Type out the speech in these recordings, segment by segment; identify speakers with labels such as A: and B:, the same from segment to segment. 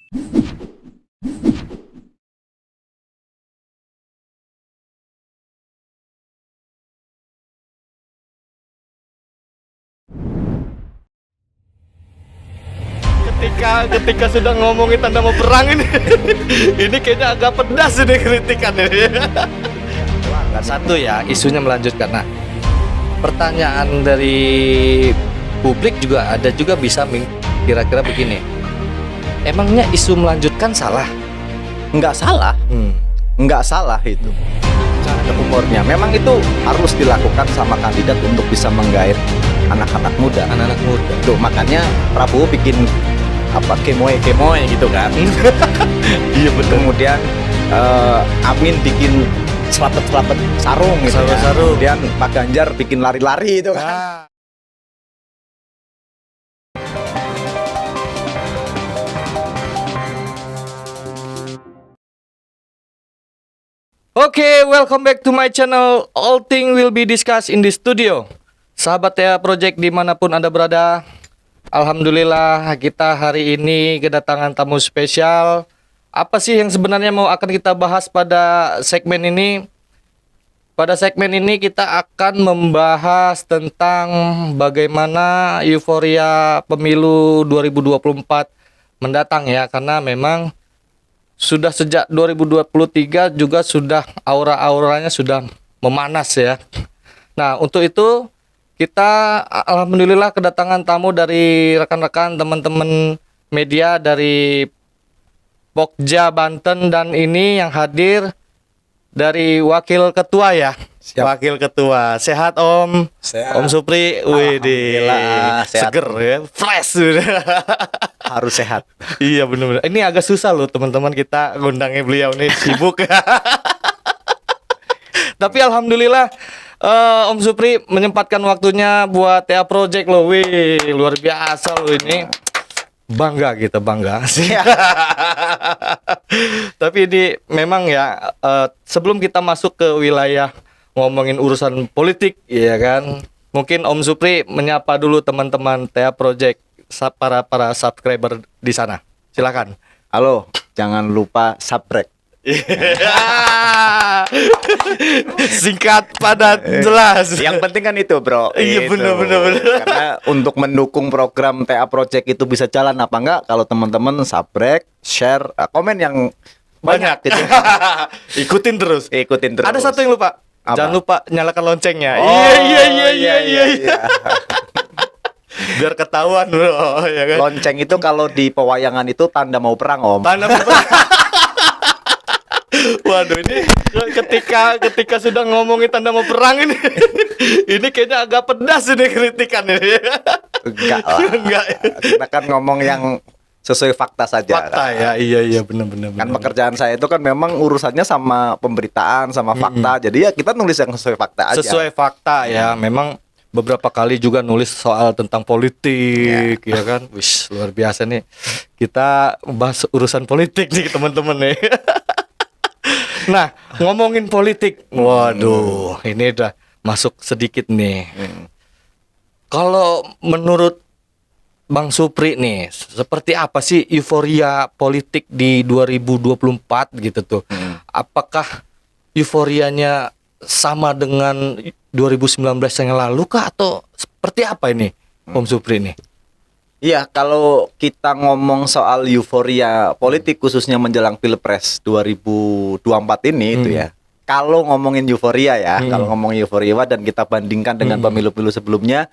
A: Ketika sudah ngomongin tanda mau perang ini ini kayaknya agak pedas ini kritikan ini. Satu ya, isunya melanjutkan. Nah, pertanyaan dari publik juga ada juga bisa kira-kira begini. Emangnya isu melanjutkan salah?
B: Nggak salah, nggak salah itu. Cara umurnya memang itu harus dilakukan sama kandidat untuk bisa menggait anak-anak muda. Tuh makanya Prabowo bikin kemoy gitu kan.
A: Iya betul.
B: Kemudian Amin bikin selapet sarung gitu ya. Kemudian Pak Ganjar bikin lari-lari itu kan.
A: Oke, welcome back to my channel. All thing will be discussed in the studio. Sahabat Tea Project dimanapun Anda berada, alhamdulillah kita hari ini kedatangan tamu spesial. Apa sih yang sebenarnya akan kita bahas pada segmen ini? Pada segmen ini kita akan membahas tentang bagaimana euforia pemilu 2024 mendatang ya, karena memang sudah sejak 2023 juga sudah aura-auranya sudah memanas ya. Nah, untuk itu kita alhamdulillah kedatangan tamu dari rekan-rekan teman-teman media dari Pokja Banten, dan ini yang hadir dari wakil ketua ya.
B: Siap.
A: Wakil ketua. Sehat Om?
B: Sehat.
A: Om Supri. Widih.
B: Sehat.
A: Seger ya. Fresh.
B: Harus sehat.
A: Iya benar-benar. Ini agak susah loh teman-teman, kita ngundangnya beliau nih sibuk. Tapi alhamdulillah Om Supri menyempatkan waktunya buat Tea Project loh. Wih, luar biasa loh ini. Bangga kita, bangga sih. Tapi ini memang ya, sebelum kita masuk ke wilayah ngomongin urusan politik ya kan, mungkin Om Supri menyapa dulu teman-teman Tea Project, para subscriber di sana. Silakan.
B: Halo, jangan lupa subscribe.
A: Singkat, padat, jelas.
B: Yang penting kan itu, bro.
A: Iya,
B: Itu.
A: benar.
B: Karena untuk mendukung program TA Project itu bisa jalan apa enggak, kalau teman-teman subscribe, share, komen yang banyak gitu.
A: Ikutin terus.
B: Ikutin terus.
A: Ada satu yang lupa.
B: Apa?
A: Jangan lupa nyalakan loncengnya.
B: Oh,
A: Iya. Biar ketahuan bro, ya kan?
B: Lonceng itu kalau di pewayangan itu tanda mau perang, Om.
A: Tanda Waduh, ini ketika sudah ngomongin tanda mau perang ini ini kayaknya agak pedas ini kritikan ini.
B: Enggak lah.
A: Enggak.
B: Kita kan ngomong yang sesuai fakta saja.
A: Fakta ya, iya benar.
B: Kan pekerjaan saya itu kan memang urusannya sama pemberitaan, sama fakta. Jadi ya kita nulis yang sesuai fakta aja.
A: Sesuai fakta ya, memang beberapa kali juga nulis soal tentang politik ya kan. Wih, luar biasa nih. Kita bahas urusan politik nih teman-teman nih. Nah, ngomongin politik. Waduh, ini udah masuk sedikit nih. Kalau menurut Bang Supri nih, seperti apa sih euforia politik di 2024 gitu tuh? Apakah euforianya sama dengan 2019 yang lalu kah, atau seperti apa ini Om Supri nih?
B: Iya, kalau kita ngomong soal euforia politik khususnya menjelang Pilpres 2024 ini itu ya. Kalau ngomongin euforia ya, kalau ngomongin euforia dan kita bandingkan dengan pemilu-pemilu sebelumnya,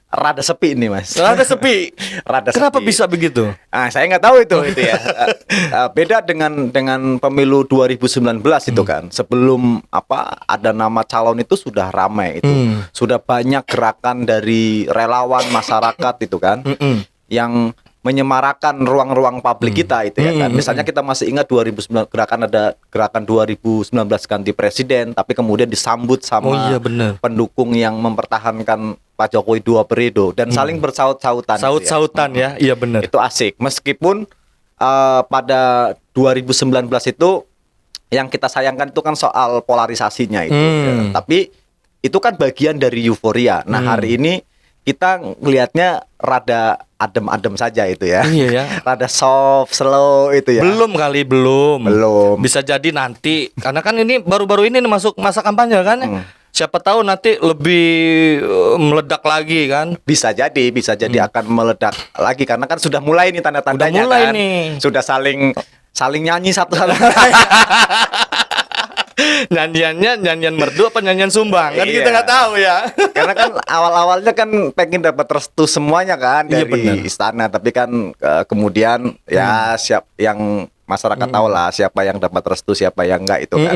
B: rada sepi ini, Mas.
A: Rada sepi. Kenapa
B: sepi.
A: bisa begitu?
B: Saya nggak tahu itu ya. Beda dengan pemilu 2019 itu kan. Sebelum ada nama calon itu sudah ramai itu. Sudah banyak gerakan dari relawan masyarakat itu kan. Yang menyemarakan ruang-ruang publik kita itu ya kan. Misalnya kita masih ingat 2009 gerakan 2019 ganti presiden, tapi kemudian disambut sama pendukung yang mempertahankan Pak Jokowi 2 periode dan saling bersaut-sautan.
A: Saut-sautan ya. Iya benar.
B: Itu asik. Meskipun pada 2019 itu yang kita sayangkan itu kan soal polarisasinya itu. Ya. Tapi itu kan bagian dari euforia. Nah, hari ini kita ngelihatnya rada adem-adem saja itu ya.
A: Iya ya.
B: Rada soft, slow itu ya.
A: Belum kali, belum.
B: Belum.
A: Bisa jadi nanti, karena kan ini baru-baru ini nih masuk masa kampanye kan. Siapa tahu nanti lebih meledak lagi kan.
B: Bisa jadi akan meledak lagi karena kan sudah mulai nih tanda-tandanya
A: Udah mulai
B: kan.
A: nih.
B: Sudah saling nyanyi satu sama
A: Nyanyian merdu apa nyanyian sumbang kan
B: Iya.
A: kita nggak tahu ya.
B: Karena kan awal-awalnya kan pengen dapat restu semuanya kan
A: Iya,
B: dari
A: benar.
B: istana, tapi kan kemudian ya siap yang masyarakat tahu lah siapa yang dapat restu, siapa yang enggak itu kan.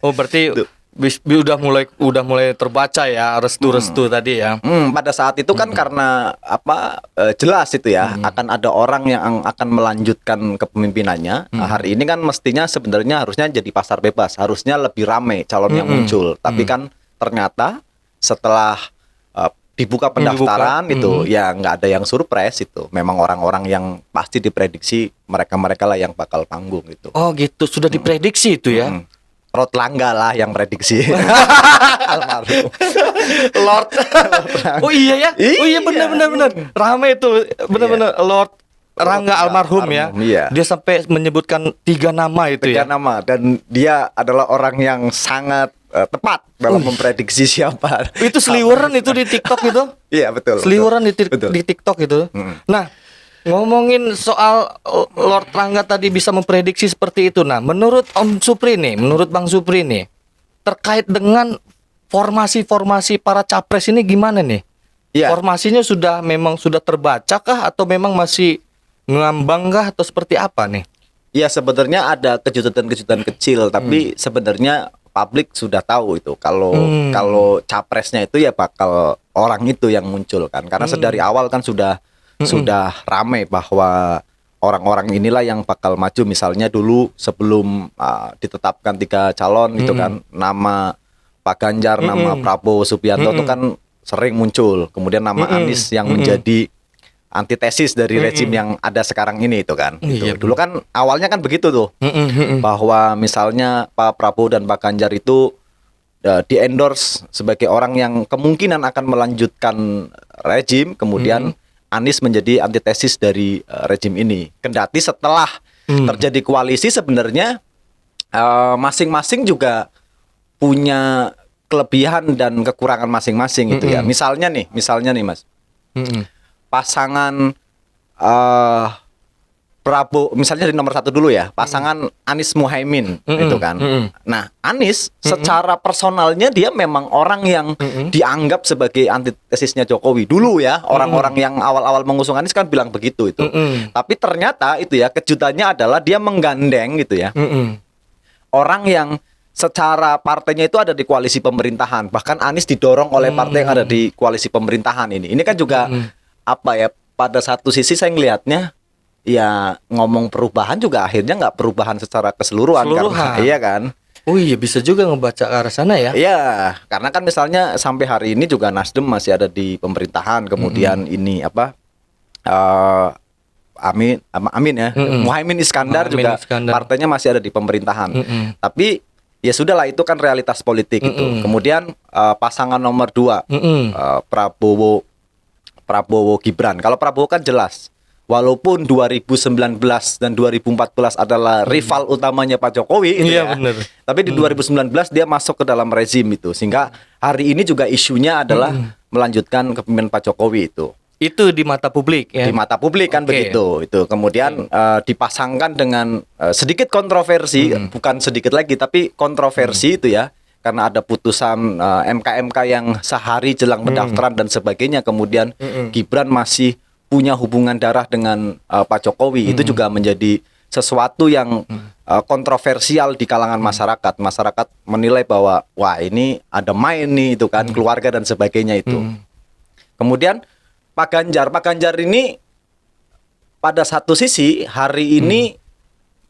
A: Oh berarti udah mulai terbaca ya restu-restu tadi ya.
B: Pada saat itu kan karena jelas itu ya akan ada orang yang akan melanjutkan kepemimpinannya. Nah, hari ini kan mestinya sebenarnya harusnya jadi pasar bebas, harusnya lebih ramai calon yang muncul. Tapi kan ternyata setelah dibuka pendaftaran itu ya nggak ada yang surprise itu. Memang orang-orang yang pasti diprediksi mereka-mereka lah yang bakal panggung gitu.
A: Oh gitu, sudah diprediksi itu ya.
B: Rothlangga lah yang prediksi. Almarhum.
A: Lord. Oh iya ya. Oh iya
B: Iya.
A: benar. Rame itu benar-benar Lord Rangga almarhum ya.
B: Iya.
A: Dia sampai menyebutkan 3 nama itu
B: Tiga
A: ya.
B: nama dan dia adalah orang yang sangat tepat dalam memprediksi siapa.
A: Itu seliweran itu di TikTok itu.
B: Iya betul.
A: Seliweran
B: betul.
A: di TikTok itu. Nah, ngomongin soal Lord Rangga tadi bisa memprediksi seperti itu. Nah, menurut Om Supri nih, menurut Bang Supri nih, terkait dengan formasi-formasi para capres ini gimana nih?
B: Iya.
A: Formasinya memang sudah terbaca kah atau memang masih ngambang kah atau seperti apa nih?
B: Iya sebenarnya ada kejutan-kejutan kecil tapi sebenarnya publik sudah tahu itu kalau capresnya itu ya bakal orang itu yang muncul kan karena sedari awal kan sudah ramai bahwa orang-orang inilah yang bakal maju. Misalnya dulu sebelum ditetapkan 3 calon itu kan nama Pak Ganjar, nama Prabowo Subianto itu kan sering muncul. Kemudian nama Anies yang menjadi antitesis dari rezim yang ada sekarang ini itu kan.
A: Iya,
B: Dulu kan awalnya kan begitu tuh. Bahwa misalnya Pak Prabowo dan Pak Ganjar itu di-endorse sebagai orang yang kemungkinan akan melanjutkan rezim, kemudian Anies menjadi antitesis dari rezim ini. Kendati setelah terjadi koalisi sebenarnya masing-masing juga punya kelebihan dan kekurangan masing-masing gitu ya. Misalnya nih Mas, pasangan Prabowo, misalnya di nomor 1 dulu ya, pasangan Anies Muhaimin itu kan. Nah, Anies secara personalnya dia memang orang yang dianggap sebagai antitesisnya Jokowi dulu ya. Orang-orang yang awal-awal mengusung Anies kan bilang begitu itu. Tapi ternyata itu ya kejutannya adalah dia menggandeng gitu ya. Orang yang secara partainya itu ada di koalisi pemerintahan. Bahkan Anies didorong oleh partai yang ada di koalisi pemerintahan ini. Ini kan juga pada satu sisi saya ngelihatnya ya ngomong perubahan juga akhirnya nggak perubahan secara keseluruhan. Karena, iya kan?
A: Oh iya bisa juga ngebaca ke arah sana ya.
B: Iya, karena kan misalnya sampai hari ini juga Nasdem masih ada di pemerintahan, kemudian ini Amin ya, Muhaimin Iskandar juga partainya masih ada di pemerintahan. Tapi ya sudahlah itu kan realitas politik itu. Kemudian pasangan nomor 2 Prabowo Gibran. Kalau Prabowo kan jelas. Walaupun 2019 dan 2014 adalah rival utamanya Pak Jokowi itu
A: Iya,
B: ya.
A: bener.
B: Tapi di 2019 dia masuk ke dalam rezim itu. Sehingga hari ini juga isunya adalah melanjutkan kepemimpinan Pak Jokowi itu.
A: Itu di mata publik ya.
B: Di mata publik kan begitu. Itu kemudian dipasangkan dengan sedikit kontroversi, bukan sedikit lagi tapi kontroversi itu ya. Karena ada putusan MK yang sehari jelang pendaftaran dan sebagainya. Kemudian Gibran masih punya hubungan darah dengan Pak Jokowi. Itu juga menjadi sesuatu yang kontroversial di kalangan masyarakat. Masyarakat menilai bahwa wah ini ada main nih itu kan keluarga dan sebagainya itu. Kemudian Pak Ganjar ini pada satu sisi hari ini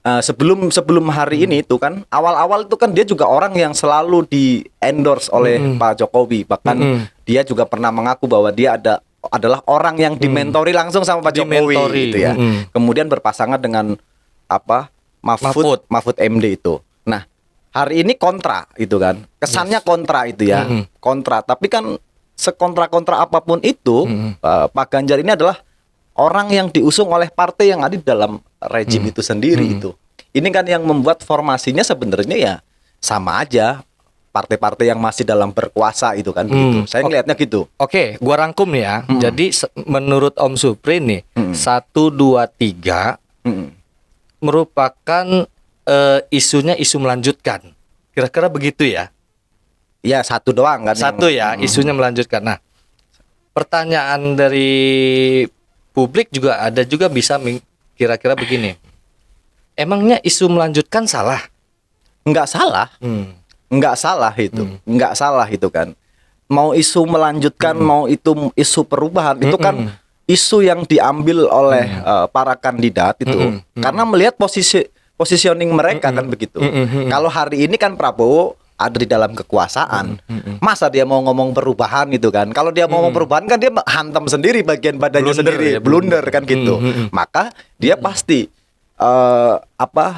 B: sebelum hari ini itu kan awal-awal itu kan dia juga orang yang selalu di-endorse oleh Pak Jokowi. Bahkan dia juga pernah mengaku bahwa dia adalah orang yang dimentori langsung sama Pak Jokowi gitu ya. Kemudian berpasangan dengan Mahfud MD itu. Nah, hari ini kontra gitu kan. Kesannya kontra itu ya. Kontra, tapi kan sekontra-kontra apapun itu Pak Ganjar ini adalah orang yang diusung oleh partai yang ada di dalam rejim itu sendiri itu. Ini kan yang membuat formasinya sebenarnya ya sama aja partai-partai yang masih dalam berkuasa itu kan begitu. Saya ngelihatnya gitu.
A: Oke, gua rangkum nih ya. Jadi menurut Om Supri nih, 1 2 3 merupakan isunya isu melanjutkan. Kira-kira begitu ya?
B: Ya satu doang kan.
A: Satu ya, isunya melanjutkan. Nah, pertanyaan dari publik juga ada juga bisa kira-kira begini. Emangnya isu melanjutkan salah?
B: Nggak salah. Nggak salah itu. Nggak salah itu kan. Mau isu melanjutkan, mau itu isu perubahan, itu kan isu yang diambil oleh para kandidat itu. Karena melihat positioning mereka kan begitu. Kalau hari ini kan Prabowo ada di dalam kekuasaan. Masa dia mau ngomong perubahan gitu kan? Kalau dia mau ngomong perubahan kan dia hantam sendiri bagian badannya sendiri, blunder kan gitu. Maka dia pasti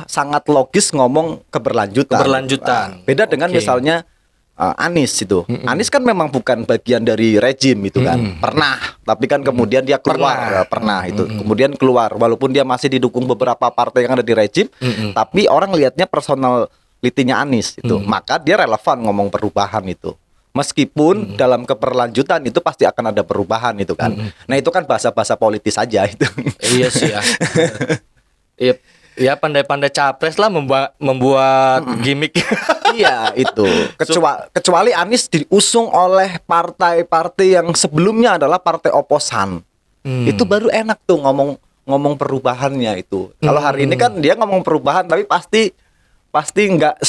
B: sangat logis ngomong keberlanjutan. Beda dengan misalnya Anies itu. Anies kan memang bukan bagian dari rejim itu kan. Pernah, tapi kan kemudian dia keluar, pernah itu. Kemudian keluar walaupun dia masih didukung beberapa partai yang ada di rejim, tapi orang lihatnya personalitinya Anies itu. Maka dia relevan ngomong perubahan itu. Meskipun dalam keberlanjutan itu pasti akan ada perubahan itu kan. Nah, itu kan bahasa-bahasa politis saja itu.
A: Iya sih ya. Ya pandai-pandai capres lah membuat gimmick.
B: Iya itu. Kecuali Anies diusung oleh partai-partai yang sebelumnya adalah partai oposan. Itu baru enak tuh ngomong perubahannya itu. Kalau hari ini kan dia ngomong perubahan tapi pasti nggak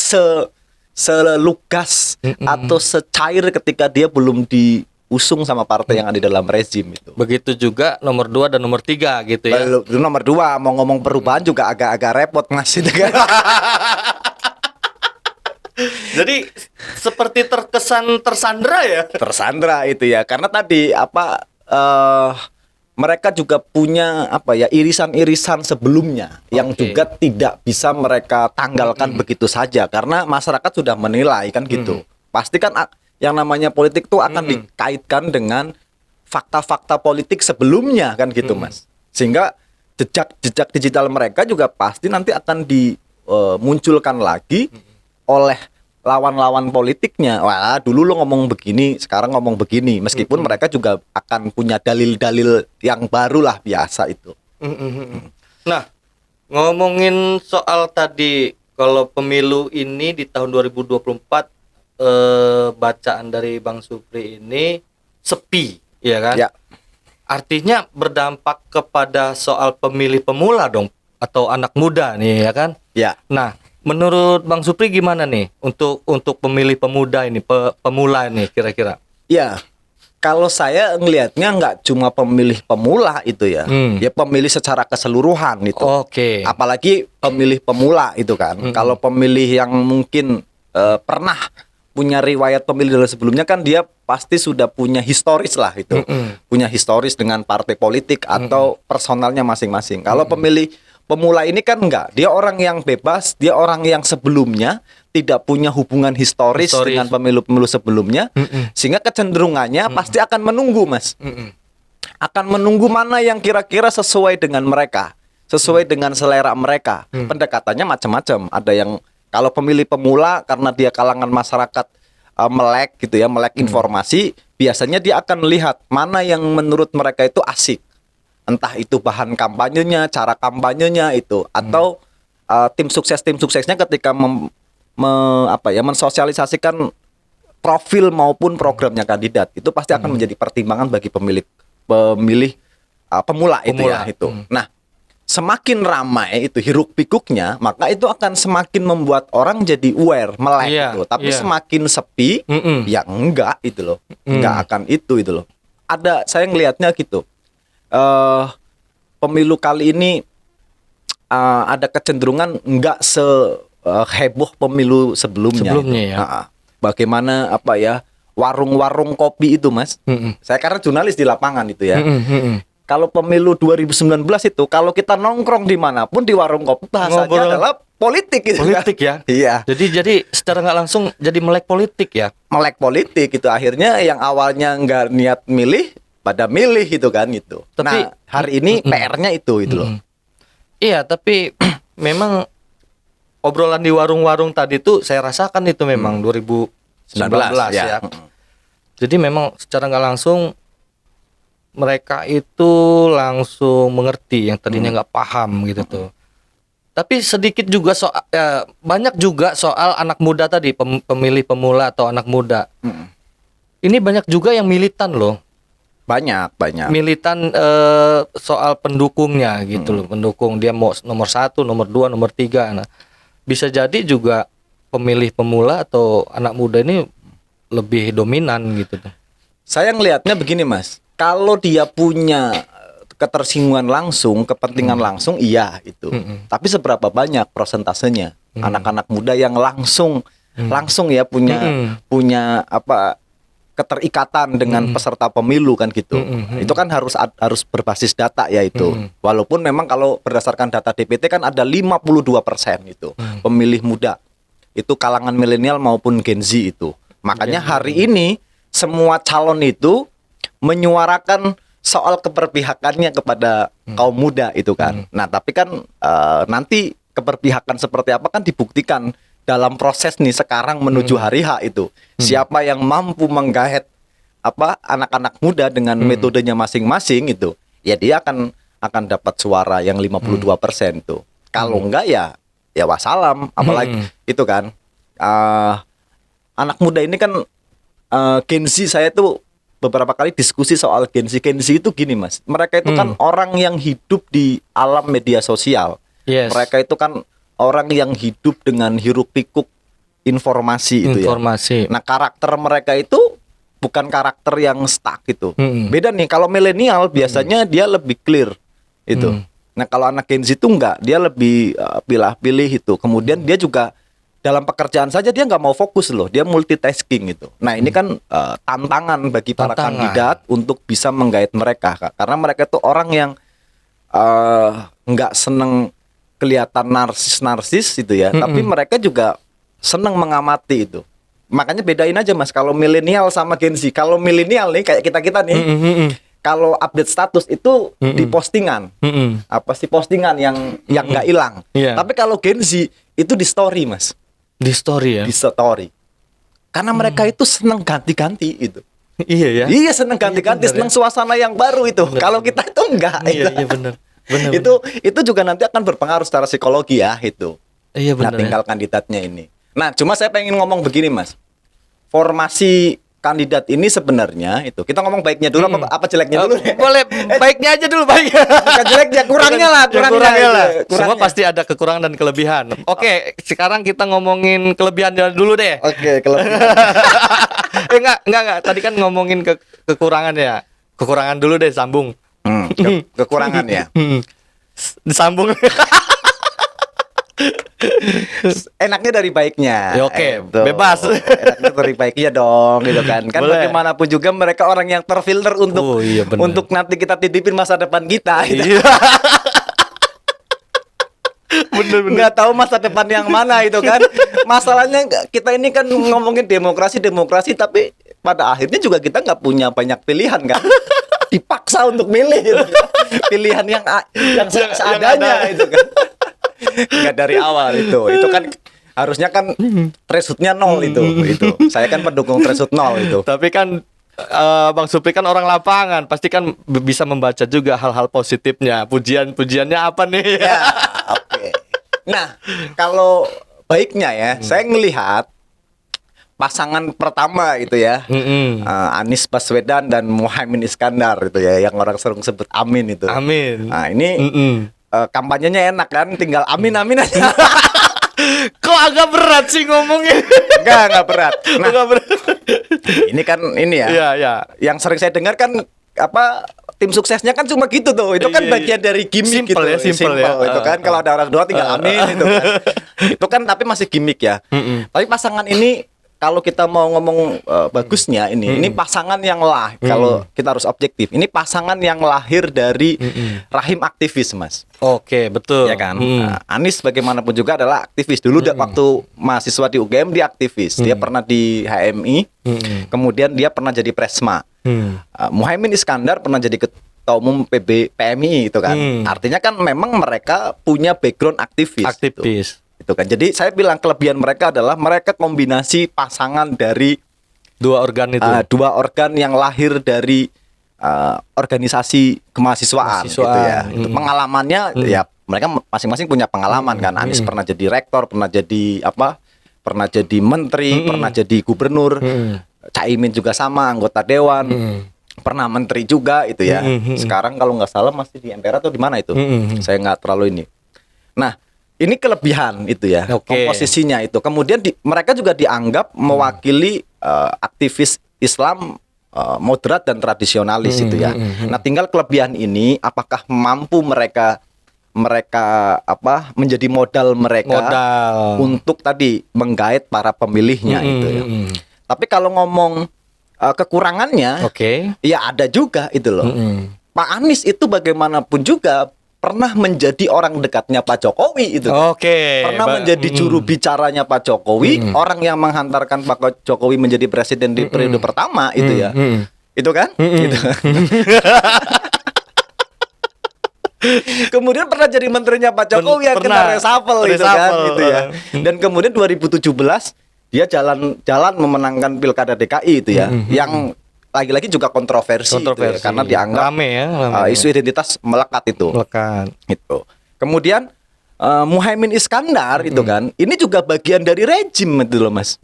B: selugas atau secair ketika dia belum diusung sama partai yang ada di dalam rezim itu.
A: Begitu juga nomor 2 dan nomor 3 gitu ya.
B: Nomor 2 mau ngomong perubahan juga agak-agak repot Mas itu kan.
A: Jadi seperti terkesan tersandra ya.
B: Tersandra itu ya. Karena tadi mereka juga punya irisan-irisan sebelumnya yang juga tidak bisa mereka tanggalkan begitu saja karena masyarakat sudah menilai kan gitu. Pasti kan yang namanya politik tuh akan dikaitkan dengan fakta-fakta politik sebelumnya kan gitu Mas. Sehingga jejak digital mereka juga pasti nanti akan dimunculkan lagi oleh lawan-lawan politiknya. Wah, dulu lo ngomong begini, sekarang ngomong begini. Meskipun mereka juga akan punya dalil-dalil yang baru lah biasa itu.
A: Nah, ngomongin soal tadi kalau pemilu ini di tahun 2024 bacaan dari Bang Supri ini sepi, ya kan? Ya. Artinya berdampak kepada soal pemilih pemula dong atau anak muda nih, ya kan?
B: Ya.
A: Nah, menurut Bang Supri gimana nih untuk pemilih pemuda ini, pemula nih kira-kira?
B: Ya, kalau saya ngelihatnya nggak cuma pemilih pemula itu ya, ya pemilih secara keseluruhan itu.
A: Oke.
B: Apalagi pemilih pemula itu kan. Kalau pemilih yang mungkin pernah punya riwayat pemilih dari sebelumnya kan dia pasti sudah punya historis lah itu, punya historis dengan partai politik atau personalnya masing-masing. Kalau pemilih pemula ini kan enggak, dia orang yang bebas, dia orang yang sebelumnya tidak punya hubungan historis dengan pemilu-pemilu sebelumnya, sehingga kecenderungannya pasti akan menunggu Mas, akan menunggu mana yang kira-kira sesuai dengan mereka, sesuai dengan selera mereka. Pendekatannya macam-macam, ada yang kalau pemilih pemula karena dia kalangan masyarakat melek gitu ya, melek informasi, biasanya dia akan melihat mana yang menurut mereka itu asik. Entah itu bahan kampanyenya, cara kampanyenya itu, atau tim suksesnya ketika mensosialisasikan profil maupun programnya kandidat, itu pasti akan menjadi pertimbangan bagi pemilih pemula itu ya itu. Nah, semakin ramai itu hiruk pikuknya, maka itu akan semakin membuat orang jadi aware, melek gitu. Tapi semakin sepi, ya enggak itu loh, enggak akan itu loh. Saya ngelihatnya gitu. Pemilu kali ini ada kecenderungan enggak seheboh pemilu sebelumnya ya. Bagaimana warung-warung kopi itu Mas. Saya karena jurnalis di lapangan itu ya. Kalau pemilu 2019 itu, kalau kita nongkrong dimanapun di warung kopi, bahasanya adalah politik gitu.
A: Politik
B: kan?
A: Ya. Iya. Jadi secara nggak langsung jadi melek politik ya.
B: Melek politik itu akhirnya yang awalnya nggak niat milih, pada milih gitu kan gitu.
A: Tapi
B: hari ini PR-nya itu loh.
A: Iya, tapi memang obrolan di warung-warung tadi tuh saya rasakan itu memang 2019 ya. Jadi memang secara nggak langsung mereka itu langsung mengerti yang tadinya nggak paham gitu tuh. Tapi sedikit juga banyak juga soal anak muda tadi, pemilih pemula atau anak muda. Ini banyak juga yang militan loh.
B: Banyak.
A: Militan soal pendukungnya gitu loh, pendukung dia mau nomor 1, nomor 2, nomor 3. Nah, bisa jadi juga pemilih pemula atau anak muda ini lebih dominan gitu tuh.
B: Saya ngelihatnya begini, Mas. Kalau dia punya ketersinggungan langsung, kepentingan langsung, iya itu. Tapi seberapa banyak persentasenya anak-anak muda yang langsung ya punya apa keterikatan dengan peserta pemilu kan gitu. Itu kan harus berbasis data ya itu. Walaupun memang kalau berdasarkan data DPT kan ada 52% itu pemilih muda. Itu kalangan milenial maupun Gen Z itu. Makanya hari ini semua calon itu menyuarakan soal keberpihakannya kepada kaum muda itu kan. Nah, tapi kan nanti keberpihakan seperti apa kan dibuktikan dalam proses nih sekarang menuju hari H itu. Siapa yang mampu menggait anak-anak muda dengan metodenya masing-masing itu, ya dia akan dapat suara yang 52% tuh. Kalau enggak ya wassalam, apalagi itu kan. Anak muda ini kan Gen Z, saya tuh beberapa kali diskusi soal Gen Z. Gen Z itu gini, Mas. Mereka itu kan orang yang hidup di alam media sosial.
A: Yes.
B: Mereka itu kan orang yang hidup dengan hiruk pikuk informasi itu ya. Nah, karakter mereka itu bukan karakter yang stuck gitu. Beda nih, kalau milenial biasanya dia lebih clear itu. Nah, kalau anak Gen Z itu enggak, dia lebih pilih-pilih itu. Kemudian dia juga dalam pekerjaan saja dia nggak mau fokus loh, dia multitasking gitu. Nah, ini kan tantangan bagi para kandidat untuk bisa menggait mereka, karena mereka itu orang yang nggak seneng kelihatan narsis itu ya, tapi mereka juga seneng mengamati itu. Makanya bedain aja, Mas, kalau milenial sama Gen Z. Kalau milenial nih kayak kita nih, kalau update status itu di postingan, postingan yang nggak hilang. Tapi kalau Gen Z itu di story, Mas.
A: Di story ya? Di
B: story. Karena mereka itu senang ganti-ganti itu.
A: Iya ya?
B: Iya, senang ganti-ganti, senang suasana yang baru itu. Kalau kita itu enggak.
A: Iya benar.
B: Itu juga nanti akan berpengaruh secara psikologi ya itu.
A: Iya benar.
B: Nah, tinggal kandidatnya ini. Nah, cuma saya pengen ngomong begini, Mas. Formasi kandidat ini sebenarnya itu. Kita ngomong baiknya dulu apa jeleknya dulu?
A: Boleh baiknya aja dulu, baiknya.
B: Bukan jeleknya, kurangnya lah.
A: Semua pasti ada kekurangan dan kelebihan. Oke, sekarang kita ngomongin kelebihannya dulu deh.
B: Oke, kelebihan.
A: Enggak. Tadi kan ngomongin kekurangan ya. Kekurangan dulu deh, sambung.
B: Kekurangan ya.
A: Disambung.
B: Enaknya dari baiknya.
A: Ya, oke, bebas.
B: Enaknya dari baiknya dong, gitu kan. Kan boleh. Bagaimanapun juga mereka orang yang terfilter untuk nanti kita titipin masa depan kita. Gitu.
A: Iya. Bener.
B: Nggak tahu masa depan yang mana itu kan. Masalahnya kita ini kan ngomongin demokrasi, tapi pada akhirnya juga kita nggak punya banyak pilihan kan. Dipaksa untuk milih gitu. Pilihan yang seadanya itu kan. Nggak dari awal itu kan harusnya kan thresholdnya 0 itu. Saya kan pendukung threshold 0 itu.
A: Tapi kan Bang Supri kan orang lapangan, pasti kan bisa membaca juga hal-hal positifnya. Pujiannya apa nih?
B: Ya, oke. Nah, kalau baiknya ya, saya ngelihat pasangan pertama itu ya, Anies Baswedan dan Muhaimin Iskandar itu ya, yang orang sering sebut Amin itu.
A: Amin.
B: Nah, ini kampanyenya enak kan, tinggal amin aja.
A: Kok agak berat sih ngomongnya?
B: Enggak berat. Nah,
A: enggak berat.
B: Ini kan ya.
A: Iya.
B: Yang sering saya dengar kan tim suksesnya kan cuma gitu tuh. Itu kan bagian dari gimmick
A: simple
B: gitu.
A: Simple ya.
B: Itu kan kalau ada orang dua tinggal amin itu kan. Itu kan tapi masih gimmick ya. Tapi pasangan ini kalau kita mau ngomong bagusnya ini pasangan yang kalau kita harus objektif, ini pasangan yang lahir dari rahim aktivis, Mas.
A: Oke, betul.
B: Ya kan. Anies bagaimanapun juga adalah aktivis. Dulu waktu mahasiswa di UGM dia aktivis. Dia pernah di HMI, kemudian dia pernah jadi presma. Muhaimin Iskandar pernah jadi ketua umum PMI itu kan. Artinya kan memang mereka punya background aktivis.
A: Aktivis.
B: Itu kan. Jadi saya bilang kelebihan mereka adalah mereka kombinasi pasangan dari
A: Dua organ itu.
B: dua organ yang lahir dari organisasi kemahasiswaan gitu ya. Itu pengalamannya ya mereka masing-masing punya pengalaman kan. Anies pernah jadi rektor, pernah jadi apa? Pernah jadi menteri, pernah jadi gubernur. Caimin juga sama, anggota dewan. Pernah menteri juga itu ya. Sekarang kalau nggak salah masih di MPR atau di mana itu. Saya nggak terlalu ini. Nah, ini kelebihan itu ya. Komposisinya itu. Kemudian mereka juga dianggap mewakili aktivis Islam moderat dan tradisionalis itu ya. Nah, tinggal kelebihan ini apakah mampu mereka menjadi modal mereka untuk tadi menggait para pemilihnya itu ya. Tapi kalau ngomong kekurangannya, ya ada juga itu loh. Pak Anies itu bagaimanapun juga pernah menjadi orang dekatnya Pak Jokowi itu. Pernah menjadi juru bicaranya Pak Jokowi, orang yang menghantarkan Pak Jokowi menjadi presiden di periode pertama itu ya. Itu kan? Gitu. Kemudian pernah jadi menterinya Pak Jokowi yang kena reshuffle gitu kan gitu ya. Dan kemudian 2017 dia jalan memenangkan Pilkada DKI itu ya. Yang lagi-lagi juga kontroversi. Itu ya, karena dianggap isu identitas melekat itu. Gitu. Kemudian Muhaimin Iskandar itu kan, ini juga bagian dari rejim itu loh Mas.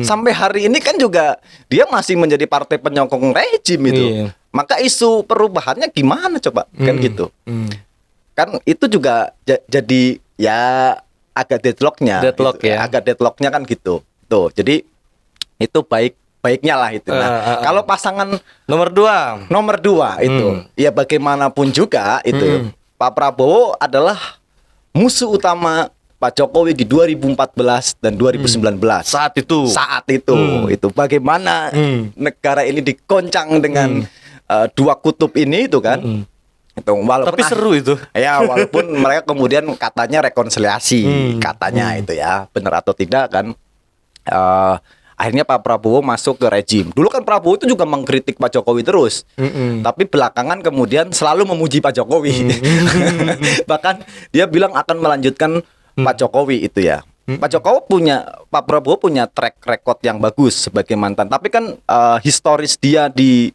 B: Sampai hari ini kan juga dia masih menjadi partai penyokong rejim itu. Maka isu perubahannya gimana coba kan gitu. Kan itu juga jadi ya agak deadlocknya. Agak deadlocknya kan gitu. Tuh, jadi itu baiknya lah itu. Nah, kalau pasangan nomor dua itu, ya bagaimanapun juga itu Pak Prabowo adalah musuh utama Pak Jokowi di 2014 dan 2019. Saat itu itu bagaimana negara ini digoncang dengan dua kutub ini itu kan. Itu walaupun
A: tapi seru itu.
B: Ya, walaupun mereka kemudian katanya rekonsiliasi, katanya itu ya, benar atau tidak kan. Akhirnya Pak Prabowo masuk ke rejim. Dulu kan Prabowo itu juga mengkritik Pak Jokowi terus. Tapi belakangan kemudian selalu memuji Pak Jokowi. Bahkan dia bilang akan melanjutkan Pak Jokowi itu ya. Pak Prabowo punya track record yang bagus sebagai mantan. Tapi kan historis dia di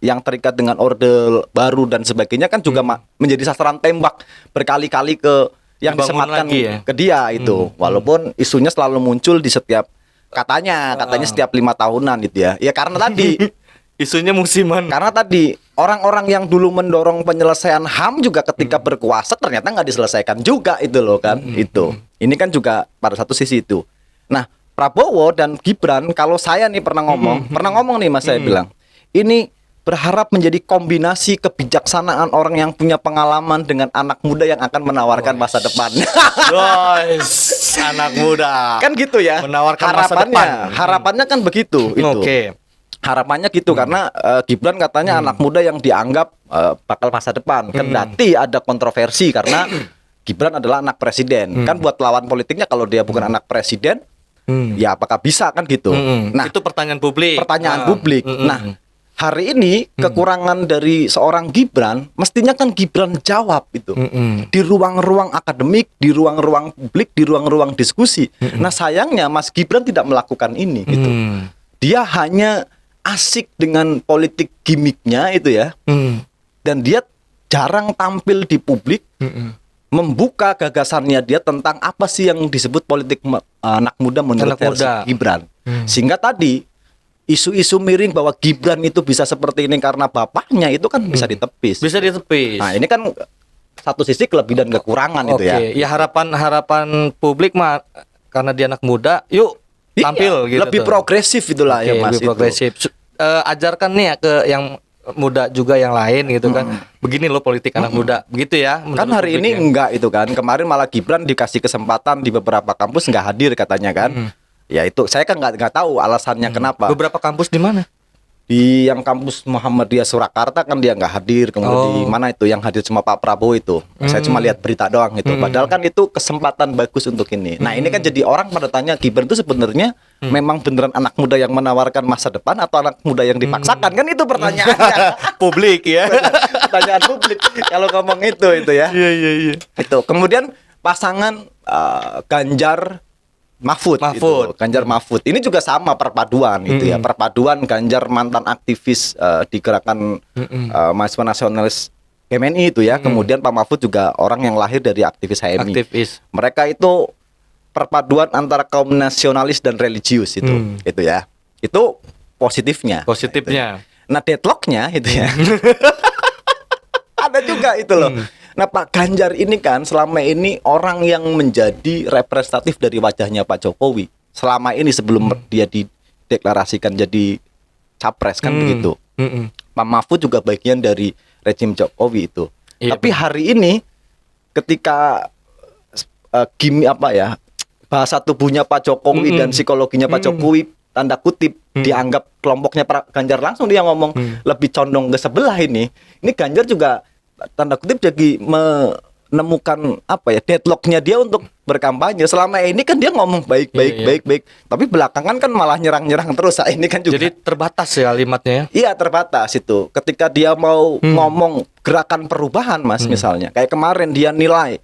B: yang terikat dengan Orde Baru dan sebagainya kan juga menjadi sasaran tembak berkali-kali ke yang disematkan ke dia itu. Walaupun isunya selalu muncul di setiap katanya setiap 5 tahunan gitu ya. Ya karena tadi
A: isunya musiman.
B: Karena tadi orang-orang yang dulu mendorong penyelesaian HAM juga ketika berkuasa ternyata nggak diselesaikan juga itu loh kan. Itu. Ini kan juga pada satu sisi itu. Nah, Prabowo dan Gibran kalau saya nih pernah ngomong nih Mas, saya bilang ini berharap menjadi kombinasi kebijaksanaan orang yang punya pengalaman dengan anak muda yang akan menawarkan masa depan.
A: Anak muda.
B: Kan gitu ya.
A: Menawarkan masa depan.
B: Harapannya kan begitu itu. Harapannya gitu karena Gibran katanya anak muda yang dianggap bakal masa depan. Kendati ada kontroversi karena Gibran adalah anak presiden. Kan buat lawan politiknya kalau dia bukan anak presiden, ya apakah bisa kan gitu.
A: Nah, itu pertanyaan publik.
B: Nah, hari ini kekurangan dari seorang Gibran, mestinya kan Gibran jawab itu di ruang-ruang akademik, di ruang-ruang publik, di ruang-ruang diskusi. Nah sayangnya Mas Gibran tidak melakukan ini gitu. Dia hanya asik dengan politik gimmicknya itu ya, dan dia jarang tampil di publik, membuka gagasannya dia tentang apa sih yang disebut politik anak muda menurut versi Gibran. Sehingga tadi isu-isu miring bahwa Gibran itu bisa seperti ini karena bapaknya itu kan bisa ditepis. Nah, ini kan satu sisi kelebihan dan kekurangan itu ya.
A: Ya harapan publik mah karena dia anak muda, yuk tampil gitu.
B: Lebih progresif itulah ya Mas.
A: Lebih progresif. Ajarkan nih ya ke yang muda juga yang lain gitu kan. Begini loh politik anak muda. Begitu ya.
B: Kan hari ini enggak itu kan. Kemarin malah Gibran dikasih kesempatan di beberapa kampus enggak hadir katanya kan. Ya itu saya kan nggak tahu alasannya kenapa.
A: Beberapa kampus di mana?
B: Di yang kampus Muhammadiyah Surakarta kan dia nggak hadir. Kemudian di mana itu yang hadir cuma Pak Prabowo itu. Saya cuma lihat berita doang itu. Padahal kan itu kesempatan bagus untuk ini. Nah ini kan jadi orang pada tanya Gibran itu sebenarnya memang beneran anak muda yang menawarkan masa depan atau anak muda yang dipaksakan, kan itu pertanyaannya.
A: Publik ya.
B: Pertanyaan publik kalau ngomong itu ya.
A: Iya.
B: Itu kemudian pasangan Ganjar Mahfud. Itu. Ganjar Mahfud ini juga sama perpaduan itu ya, perpaduan Ganjar mantan aktivis di gerakan mahasiswa nasionalis PMNI itu ya, kemudian Pak Mahfud juga orang yang lahir dari aktivis HMI. Mereka itu perpaduan antara kaum nasionalis dan religius itu ya, itu positifnya. Nah deadlocknya itu ya ada juga itu loh. Nah Pak Ganjar ini kan selama ini orang yang menjadi representatif dari wajahnya Pak Jokowi selama ini sebelum dia dideklarasikan jadi capres kan begitu. Pak Mahfud juga bagian dari rejim Jokowi itu. Iya, tapi hari ini ketika bahasa tubuhnya Pak Jokowi dan psikologinya Pak Jokowi tanda kutip dianggap kelompoknya Pak Ganjar, langsung dia ngomong lebih condong ke sebelah ini Ganjar juga tanda kutip jadi menemukan deadlocknya dia untuk berkampanye. Selama ini kan dia ngomong baik, tapi belakangan kan malah nyerang terus. Ini kan juga
A: jadi terbatas ya kalimatnya ya.
B: Iya terbatas itu. Ketika dia mau ngomong gerakan perubahan Mas misalnya, kayak kemarin dia nilai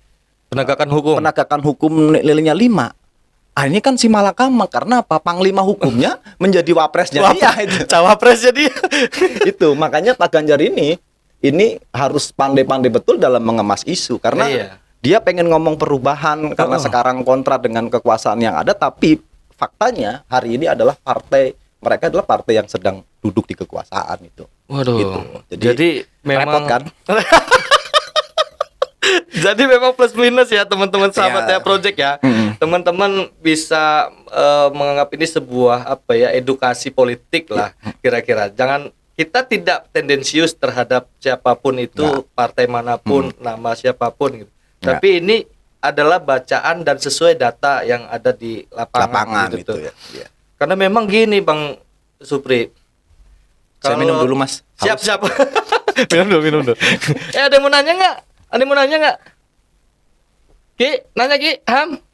B: penegakan hukum nilainya 5. Ini kan si malakama karena apa? Panglima hukumnya menjadi wapresnya dia itu.
A: Cawapresnya dia.
B: Itu makanya Pak Ganjar ini harus pandai-pandai betul dalam mengemas isu karena dia pengen ngomong perubahan karena sekarang kontra dengan kekuasaan yang ada, tapi faktanya hari ini adalah mereka adalah partai yang sedang duduk di kekuasaan itu.
A: Waduh.
B: Gitu.
A: Jadi memang
B: repot kan?
A: Jadi memang plus minus ya teman-teman sahabat ya project ya. Teman-teman bisa menganggap ini sebuah edukasi politik lah kira-kira. Kita tidak tendensius terhadap siapapun itu, partai manapun, nama siapapun gitu. Tapi ini adalah bacaan dan sesuai data yang ada di lapangan gitu.
B: Itu ya.
A: Karena memang gini Bang Supri.
B: Saya minum dulu Mas.
A: Siap. minum dulu. Ada yang mau nanya nggak? Ki, nanya Ki, Ham.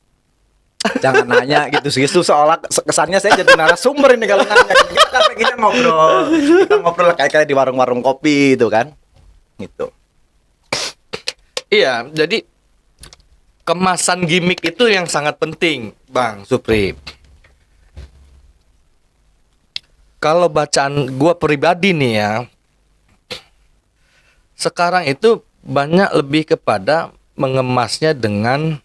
B: Jangan nanya gitu seolah kesannya saya jadi narasumber ini kalau nanya. Kita ngobrol kayak di warung-warung kopi itu kan. Gitu. Iya, jadi kemasan gimmick itu yang sangat penting, Bang Supri.
A: Kalau bacaan gua pribadi nih ya, sekarang itu banyak lebih kepada mengemasnya dengan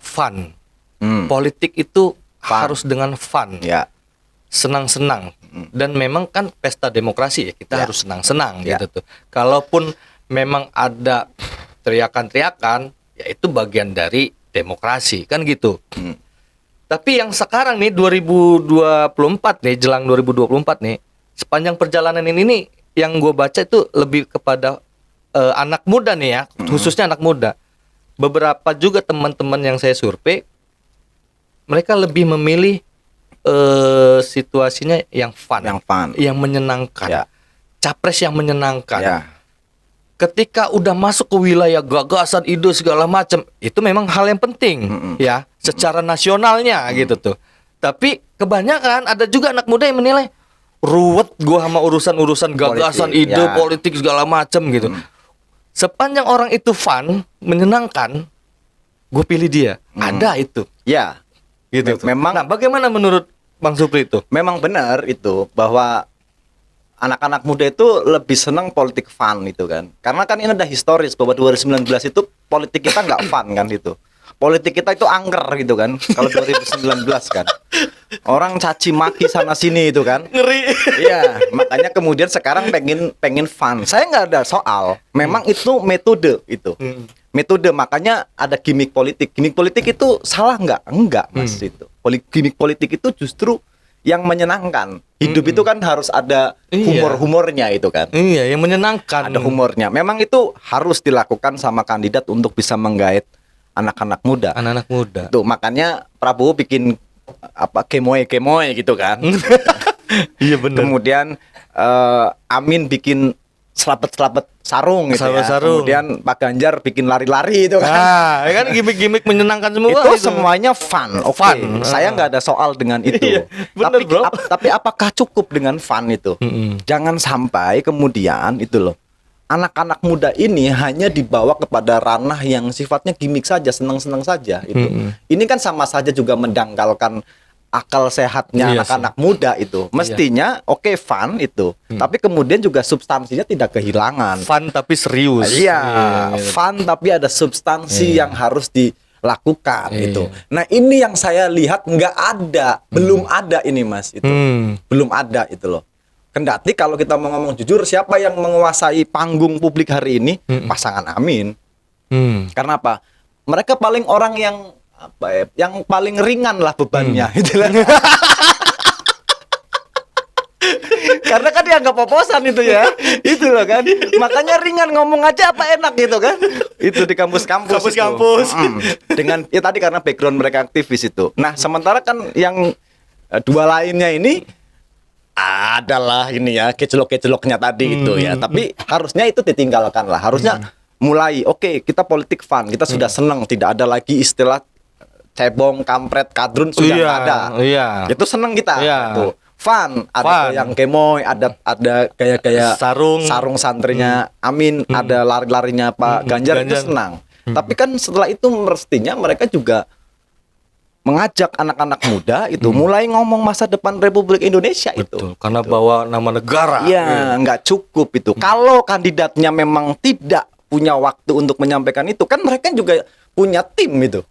A: fun. Politik itu harus dengan fun, senang-senang, dan memang kan pesta demokrasi ya, kita harus senang-senang gitu tuh. Kalaupun memang ada teriakan-teriakan, ya itu bagian dari demokrasi kan gitu. Tapi yang sekarang nih 2024 nih, jelang 2024 nih, sepanjang perjalanan ini yang gue baca itu lebih kepada anak muda nih ya, khususnya anak muda. Beberapa juga teman-teman yang saya survei, mereka lebih memilih situasinya yang fun, yang menyenangkan, capres yang menyenangkan. Ketika udah masuk ke wilayah gagasan, ide segala macam, itu memang hal yang penting, ya, secara nasionalnya gitu tuh. Tapi kebanyakan ada juga anak muda yang menilai ruwet gua sama urusan gagasan, ide, politik segala macam gitu. Sepanjang orang itu fun, menyenangkan, gue pilih dia. Ada itu.
B: Ya.
A: Gitu.
B: Memang.
A: Nah, bagaimana menurut Bang Supri itu?
B: Memang benar itu bahwa anak-anak muda itu lebih senang politik fun itu kan. Karena kan ini ada historis bahwa 2019 itu politik kita nggak fun kan itu. Politik kita itu angker gitu kan. Kalau 2019 kan. Orang caci maki sana sini itu kan.
A: Ngeri.
B: Iya, makanya kemudian sekarang pengen fun. Saya nggak ada soal. Memang itu metode itu. Metode, makanya ada gimmick politik. Gimmick politik itu salah nggak? Enggak, Mas itu. Gimmick politik itu justru yang menyenangkan. Hidup itu kan harus ada humor-humornya itu kan.
A: Iya, yang menyenangkan.
B: Ada humornya. Memang itu harus dilakukan sama kandidat untuk bisa menggait anak-anak muda.
A: Anak-anak muda.
B: Tuh, makanya Prabowo bikin kemoy gitu kan.
A: Iya benar.
B: Kemudian Amin bikin selapet-selapet sarung gitu ya.
A: Sarung.
B: Kemudian Pak Ganjar bikin lari-lari itu kan.
A: Nah, kan gimmick-gimmick menyenangkan semua
B: Itu semuanya fun. Oke.
A: Fun.
B: Saya nggak ada soal dengan itu.
A: Iya, bener,
B: tapi
A: bro.
B: tapi apakah cukup dengan fun itu? Jangan sampai kemudian itu loh. Anak-anak muda ini hanya dibawa kepada ranah yang sifatnya gimmick saja, senang-senang saja itu. Ini kan sama saja juga mendangkalkan akal sehatnya
A: Iya
B: anak-anak muda itu. Mestinya oke, fun itu. Tapi kemudian juga substansinya tidak kehilangan.
A: Fun tapi serius.
B: Iya, fun tapi ada substansi yang harus dilakukan itu. Nah, ini yang saya lihat nggak ada, belum ada ini Mas itu. Belum ada itu loh. Kendati kalau kita mau ngomong jujur, siapa yang menguasai panggung publik hari ini? Pasangan Amin. Karena apa? Mereka paling orang yang apa ya, yang paling ringan lah bebannya gitu lah. Karena kan dianggap oposan itu ya. Itu loh kan. Makanya ringan, ngomong aja apa enak gitu kan. Itu di kampus-kampus.
A: Kampus-kampus.
B: Dengan ya tadi karena background mereka aktivis itu. Nah, sementara kan yang dua lainnya ini adalah ini ya, kecelok-keceloknya tadi itu ya. Tapi harusnya itu ditinggalkan lah. Harusnya mulai oke, kita politik fun, kita sudah senang, tidak ada lagi istilah cebong, kampret, kadrun sudah nggak ada.
A: Iya.
B: Itu seneng kita.
A: Iya.
B: Tuh. Fun, ada
A: Fun.
B: yang kemoy, ada gaya-gaya sarung santrinya Amin, ada lari-larinya Pak Ganjar, itu senang. Tapi kan setelah itu mestinya mereka juga mengajak anak-anak muda itu mulai ngomong masa depan Republik Indonesia.
A: Betul,
B: itu.
A: karena bawa nama negara.
B: Iya, nggak cukup itu. Kalau kandidatnya memang tidak punya waktu untuk menyampaikan itu, kan mereka juga punya tim itu.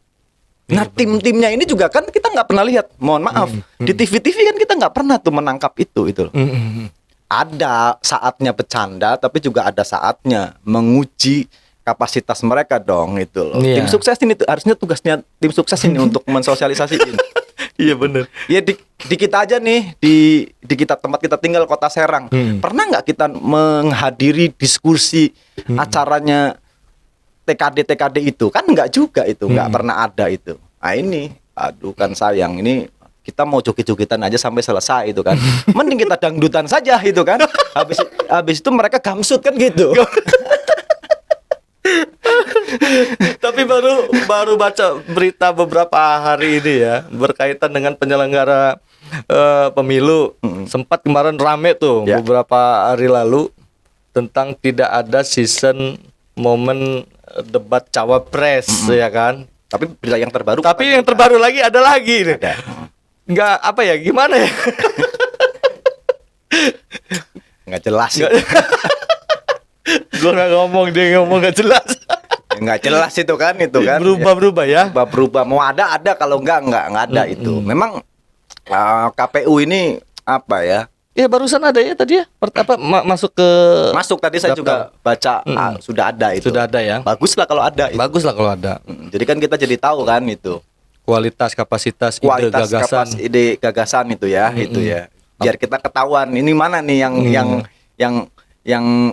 B: Nah, tim-timnya ini juga kan kita nggak pernah lihat. Mohon maaf, di TV-TV kan kita nggak pernah tuh menangkap itu loh. Ada saatnya bercanda, tapi juga ada saatnya menguji kapasitas mereka dong itu loh.
A: Iya.
B: Tim sukses ini tuh harusnya tugasnya tim sukses ini untuk mensosialisasiin.
A: Iya benar.
B: Ya di kita aja nih di kita tempat kita tinggal Kota Serang. Pernah nggak kita menghadiri diskusi acaranya TKD itu? Kan nggak juga itu, nggak pernah ada itu. Nah ini, aduh kan sayang ini kita mau joget-jogetan aja sampai selesai itu kan. Mending kita dangdutan saja itu kan. Habis itu mereka gamsut kan gitu.
A: Tapi baru baca berita beberapa hari ini ya berkaitan dengan penyelenggara pemilu. Sempat kemarin rame tuh beberapa hari lalu tentang tidak ada season momen debat cawapres ya kan.
B: Tapi berita yang terbaru.
A: Tapi yang terbaru lagi ada lagi nih.
B: Ada.
A: Nggak apa ya, gimana ya?
B: Nggak jelas.
A: Gue nggak ngomong, dia ngomong nggak jelas.
B: Nggak jelas itu kan
A: Berubah ya.
B: Berubah mau ada kalau nggak ada itu. Memang KPU ini apa ya?
A: Ya barusan ada ya tadi ya. Masuk ke
B: Masuk tadi saya juga baca sudah ada itu.
A: Sudah ada ya.
B: Baguslah kalau ada itu.
A: Baguslah kalau ada.
B: Jadi kan kita jadi tahu kan itu.
A: Kualitas, kapasitas, ide, gagasan.
B: Ide gagasan itu ya, itu ya. Biar kita ketahuan ini mana nih yang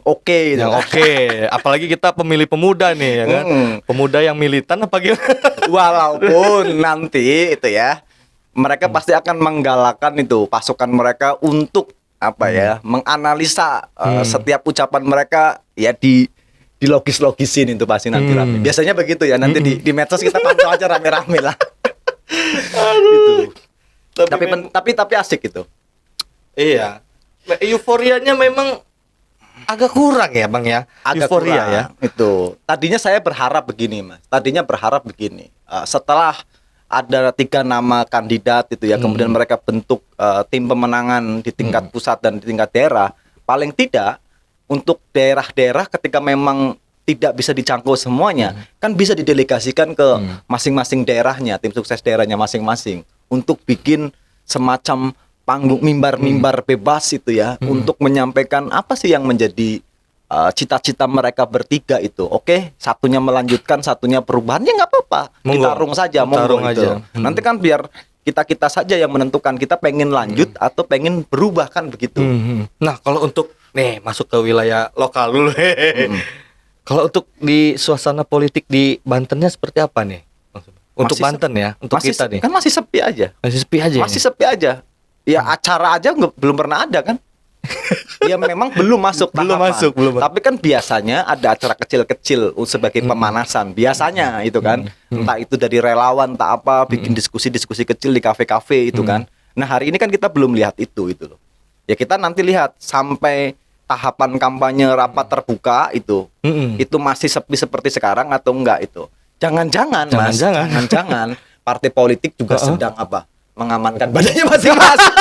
B: oke gitu.
A: Yang oke. Apalagi kita pemilih pemuda nih ya kan. Pemuda yang militan apa gimana?
B: Walaupun nanti itu ya mereka pasti akan menggalakkan itu pasukan mereka untuk apa ya, menganalisa setiap ucapan mereka ya di logis-logisin itu pasti nanti rame. Biasanya begitu ya, nanti di medsos kita pantau aja rame-rame lah. Gitu. Tapi asik itu.
A: Iya. Euforianya memang agak kurang ya, Bang ya.
B: Agak
A: Euforia
B: kurang,
A: ya.
B: Itu. Tadinya saya berharap begini, Mas. Setelah ada 3 nama kandidat itu ya, kemudian mereka bentuk tim pemenangan di tingkat pusat dan di tingkat daerah. Paling tidak untuk daerah-daerah ketika memang tidak bisa dicangkau semuanya, kan bisa didelegasikan ke masing-masing daerahnya, tim sukses daerahnya masing-masing untuk bikin semacam panggung mimbar-mimbar bebas itu ya, untuk menyampaikan apa sih yang menjadi cita-cita mereka bertiga itu. Oke, satunya melanjutkan, satunya perubahan, ya nggak apa-apa. Ditarung saja,
A: tarung
B: monggo itu. Nanti kan biar kita saja yang menentukan kita pengen lanjut atau pengen berubah kan begitu.
A: Nah, kalau untuk nih masuk ke wilayah lokal dulu. Kalau untuk di suasana politik di Bantennya seperti apa nih? Untuk Banten ya, untuk kita nih.
B: Kan masih sepi aja.
A: Masih sepi aja.
B: Masih sepi aja. Ya acara aja belum pernah ada kan? Ya memang belum masuk
A: Belum
B: tahapan.
A: masuk, belum.
B: Tapi kan biasanya ada acara kecil-kecil sebagai pemanasan. Biasanya itu kan, entah itu dari relawan, entah apa, bikin diskusi-diskusi kecil di kafe-kafe itu kan. Nah hari ini kan kita belum lihat itu loh. Ya kita nanti lihat sampai tahapan kampanye rapat terbuka itu masih sepi seperti sekarang atau enggak itu. Jangan-jangan Mas, jangan-jangan partai politik juga sedang apa? Mengamankan badannya masing-masing.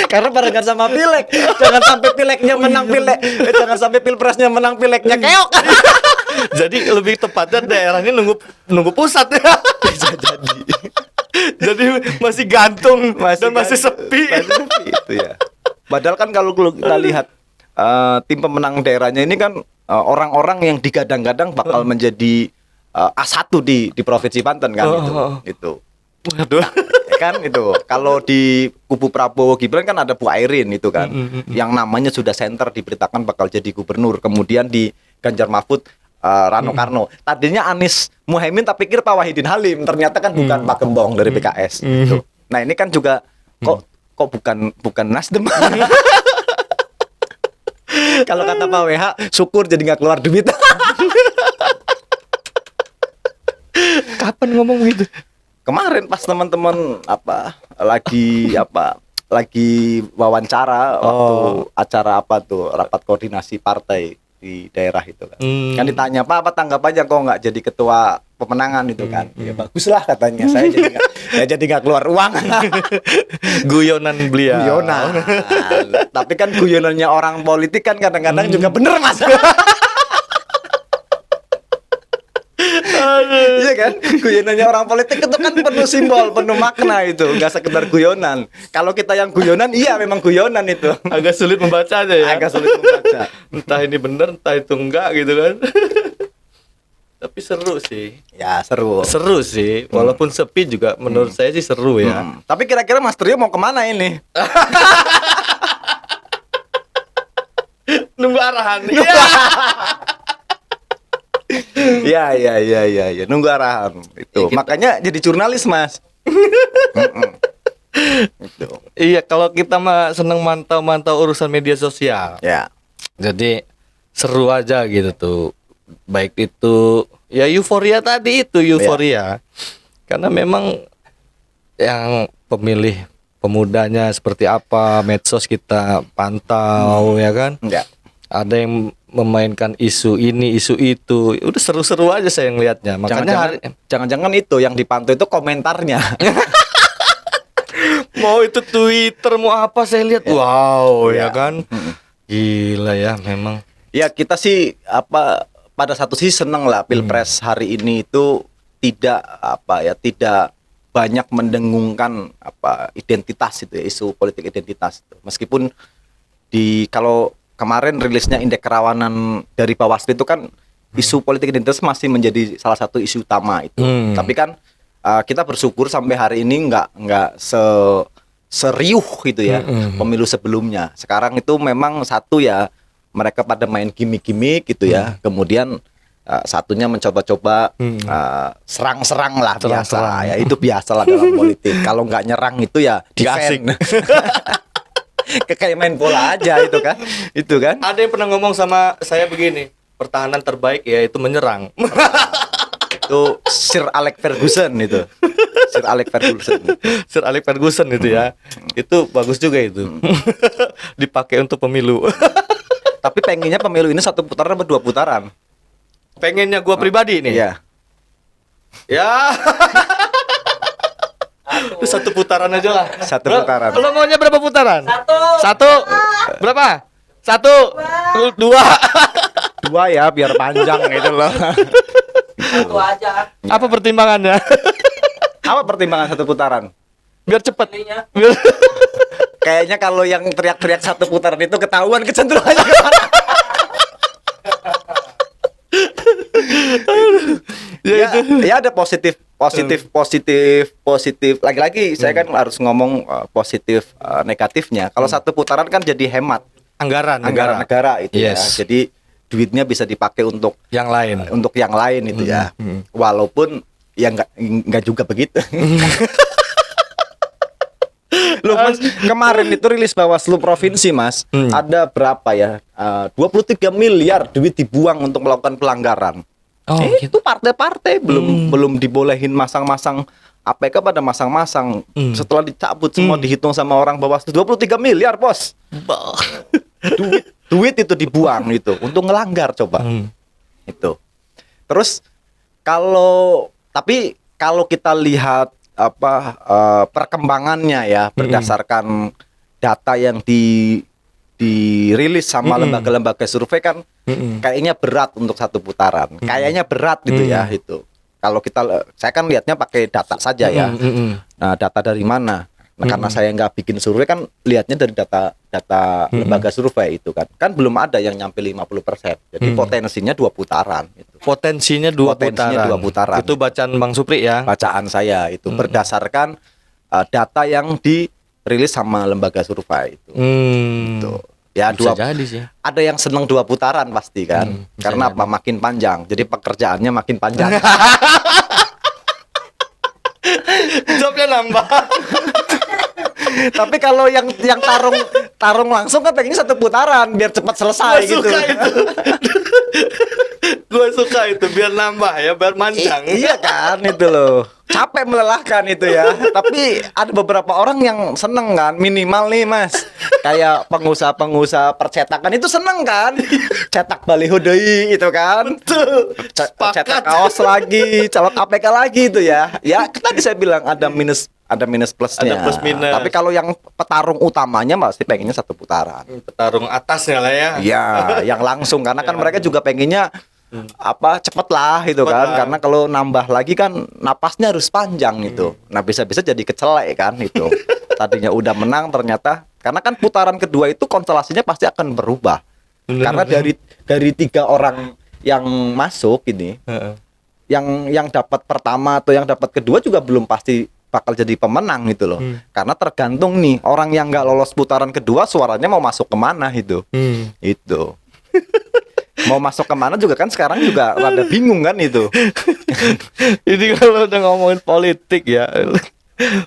B: Karena barengan sama pileg. Jangan sampai pileknya menang pilek. Jangan sampai pilpresnya menang pileknya keok.
A: Jadi lebih tepatnya daerahnya nunggu pusat ya.
B: Bisa jadi.
A: Jadi masih gantung dan masih sepi.
B: Masih sepi itu ya. Padahal kan kalau kita lihat tim pemenang daerahnya ini kan orang-orang yang digadang-gadang bakal menjadi A1 di Provinsi Banten kan itu.
A: Waduh.
B: Kan itu kalau di kubu Prabowo Gibran kan ada Bu Airin itu kan yang namanya sudah senter diberitakan bakal jadi gubernur. Kemudian di Ganjar Mahfud Rano Karno. Tadinya Anies Muhaimin tak pikir Pak Wahidin Halim, ternyata kan bukan Pak Gembong dari PKS gitu. Nah ini kan juga kok bukan Nasdem. Kalau kata Pak WH syukur jadi nggak keluar duit.
A: Kapan ngomong gitu?
B: Kemarin pas teman-teman lagi wawancara waktu acara rapat koordinasi partai di daerah itu kan. Kan ditanya apa tanggapannya kok nggak jadi ketua pemenangan itu kan. Ya baguslah katanya. Saya jadi nggak keluar uang.
A: Guyonan beliau.
B: Guyonan. Tapi kan guyonannya orang politik kan kadang-kadang juga bener Mas. Iya kan, guyonannya orang politik itu kan penuh simbol, penuh makna itu, nggak sekedar guyonan. Kalau kita yang guyonan, iya memang guyonan itu.
A: Agak sulit membacanya ya.
B: Agak sulit membaca.
A: Entah ini benar, entah itu enggak gitu kan. Tapi seru sih.
B: Ya seru.
A: Seru sih, walaupun sepi juga menurut saya sih seru ya.
B: Tapi kira-kira Mas Trio mau kemana ini?
A: Nunggu arahan.
B: Ya, nunggu arahan itu. Makanya jadi jurnalis Mas. Gitu.
A: Iya, kalau kita mah seneng mantau-mantau urusan media sosial.
B: Ya.
A: Jadi seru aja gitu tuh. Baik itu ya euforia tadi itu euforia. Karena memang yang pemilih pemudanya seperti apa, medsos kita pantau ya kan.
B: Ya.
A: Ada yang memainkan isu ini, isu itu. Udah seru-seru aja saya ngelihatnya. Makanya
B: jangan-jangan itu yang dipantau itu komentarnya.
A: mau itu Twitter mau apa saya lihat. Wow, ya kan. Gila ya memang.
B: Ya kita sih pada satu sisi seneng lah Pilpres hari ini itu tidak banyak mendengungkan identitas itu ya, isu politik identitas itu. Meskipun kalau kemarin rilisnya indeks kerawanan dari Bawaslu itu kan isu politik identitas masih menjadi salah satu isu utama itu. Tapi kan kita bersyukur sampai hari ini nggak seriuh gitu ya pemilu sebelumnya. Sekarang itu memang satu ya mereka pada main gimmick-gimmick gitu ya. Kemudian satunya mencoba-coba serang-serang lah biasa. Ya itu biasalah dalam politik. Kalau nggak nyerang itu ya defend. Kayak main bola aja itu kan.
A: Ada yang pernah ngomong sama saya begini, pertahanan terbaik ya itu menyerang.
B: Itu Sir Alex Ferguson itu. Sir Alex Ferguson itu ya. Itu bagus juga itu. Dipakai untuk pemilu. Tapi pengennya pemilu ini 1 putaran atau 2 putaran?
A: Pengennya gua pribadi nih.
B: Iya.
A: Ya. Itu 1 putaran aja lah.
B: 1 putaran.
A: Lo maunya berapa putaran? 1. Berapa? 1, 2.
B: 2 ya biar panjang gitu loh.
C: 1 aja.
A: Apa pertimbangannya?
B: Apa pertimbangan 1 putaran?
A: Biar cepet.
C: Ininya.
B: Kayaknya kalau yang teriak-teriak 1 putaran itu ketahuan kecenderungannya kemana. Ya ada positif. Lagi-lagi saya kan harus ngomong positif negatifnya. Kalau 1 putaran kan jadi hemat
A: Anggaran
B: negara itu ya.
A: Yes.
B: Jadi duitnya bisa dipakai untuk
A: yang lain.
B: Untuk yang lain itu ya. Walaupun ya nggak juga begitu. Loh Mas, kemarin itu rilis Bawaslu provinsi Mas, ada berapa ya? 23 miliar duit dibuang untuk melakukan pelanggaran.
A: Oh,
B: Itu partai-partai belum dibolehin masang-masang APK pada masang-masang. Setelah dicabut semua dihitung sama orang Bawaslu 23 miliar, Bos. Duit itu dibuang itu untuk ngelanggar coba. Itu. Terus tapi kalau kita lihat perkembangannya ya berdasarkan data yang dirilis sama lembaga-lembaga survei kan kayaknya berat untuk satu putaran. Kayaknya berat gitu ya itu. Kalau saya kan lihatnya pakai data saja ya. Nah, data dari mana? Nah, karena saya nggak bikin survei kan lihatnya dari data lembaga survei itu kan. Kan belum ada yang nyampe 50%. Jadi potensinya 2 putaran itu.
A: Potensinya dua putaran. Itu bacaan Bang Supri ya.
B: Bacaan saya itu berdasarkan data yang dirilis sama lembaga survei itu. Gitu. Ya
A: Bisa jadi sih.
B: ada yang seneng 2 putaran pasti kan. Karena apa? Makin panjang. Jadi pekerjaannya makin panjang.
A: Jobnya nambah.
B: Tapi kalau yang tarung langsung kan pengennya 1 putaran biar cepat selesai
A: Gue
B: gitu.
A: suka itu. Gue suka itu biar nambah ya, biar manjang.
B: Iya kan itu loh. Capek melelahkan itu ya. Tapi ada beberapa orang yang seneng kan. Minimal nih Mas, kayak pengusaha-pengusaha percetakan itu seneng kan. Cetak baliho deui itu kan. Cetak kaos lagi, calon APK lagi itu ya. Ya tadi saya bilang ada minus plusnya.
A: Ada plus minus.
B: Tapi kalau yang petarung utamanya pasti pengennya 1 putaran.
A: Petarung atasnya lah ya.
B: Iya, yang langsung karena kan mereka juga pengennya cepet lah itu
A: Cepet
B: kan.
A: lah.
B: Karena kalau nambah lagi kan napasnya harus panjang itu. Nah, bisa-bisa jadi kecelek kan itu. Tadinya udah menang ternyata karena kan putaran kedua itu konstelasinya pasti akan berubah. Karena dari 3 orang yang masuk ini, yang dapat pertama atau yang dapat kedua juga belum pasti bakal jadi pemenang gitu loh. Karena tergantung nih orang yang nggak lolos putaran kedua suaranya mau masuk kemana itu. Itu. Mau masuk kemana juga kan sekarang juga rada bingung kan itu.
A: Ini kalau udah ngomongin politik ya,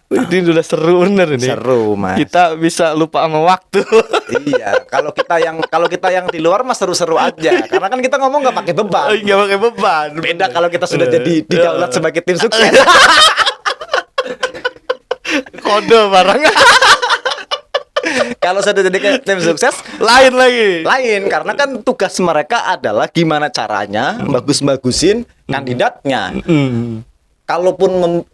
A: ini udah seru bener ini.
B: Seru Mas.
A: Kita bisa lupa sama waktu.
B: Iya. Kalau kita yang di luar mah seru-seru aja. Karena kan kita ngomong nggak pakai beban.
A: Nggak pakai beban.
B: Beda kalau kita sudah jadi didaulat sebagai tim sukses.
A: Kode barang.
B: Kalau sudah jadi kayak tim sukses
A: Lain lagi.
B: lain karena kan tugas mereka adalah gimana caranya bagus-bagusin kandidatnya. Kalaupun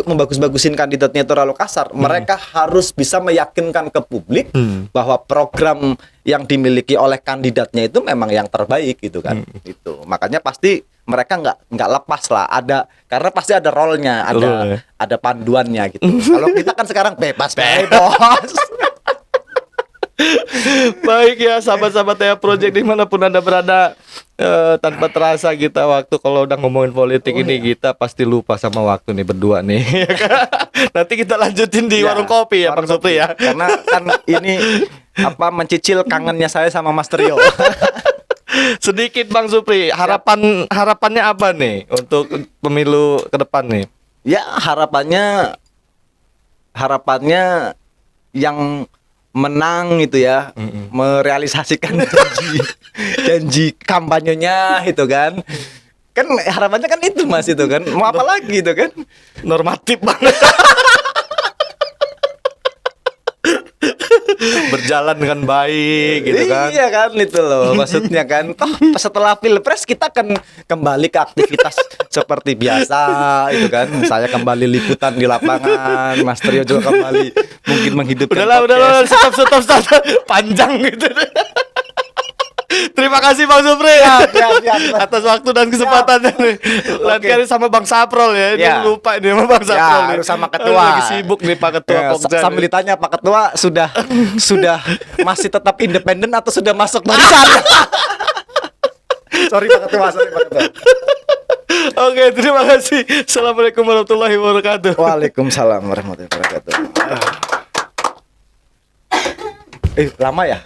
B: membagus-bagusin kandidatnya itu terlalu kasar, mereka harus bisa meyakinkan ke publik bahwa program yang dimiliki oleh kandidatnya itu memang yang terbaik gitu kan. Itu makanya pasti mereka nggak lepas lah, karena pasti ada role-nya, ada panduannya gitu. Kalau kita kan sekarang bebas.
A: Baik ya sahabat-sahabat ya Project dimanapun Anda berada, tanpa terasa kita waktu kalau udah ngomongin politik ini kita pasti lupa sama waktu nih berdua nih. Nanti kita lanjutin di warung kopi ya Bang Supri ya.
B: Karena kan ini mencicil kangennya saya sama Mas Trio.
A: Sedikit Bang Supri, harapannya apa nih untuk pemilu ke depan nih?
B: Ya harapannya yang menang itu ya, merealisasikan janji kampanyenya itu kan. Kan harapannya kan itu Mas itu kan. Mau apa lagi itu kan?
A: Normatif banget. Berjalan dengan baik gitu kan.
B: Iya kan itu loh maksudnya kan. Toh setelah Pilpres kita akan kembali ke aktivitas seperti biasa itu kan. Saya kembali liputan di lapangan, Mas Trio juga kembali mungkin menghidupkan
A: Udahlah, stop. Panjang gitu. Terima kasih Bang Supri atas waktu dan kesempatannya nih. Lain kali sama Bang Saprol ya. Ini lupa ini sama Bang Saprol.
B: Ya, harus sama ketua.
A: Lagi sibuk nih Pak Ketua Pokja.
B: Sambil ditanya Pak Ketua sudah masih tetap independen atau sudah masuk barisan? Sorry Pak Ketua.
A: Oke, terima kasih. Assalamualaikum warahmatullahi wabarakatuh.
B: Waalaikumsalam warahmatullahi wabarakatuh. Lama ya?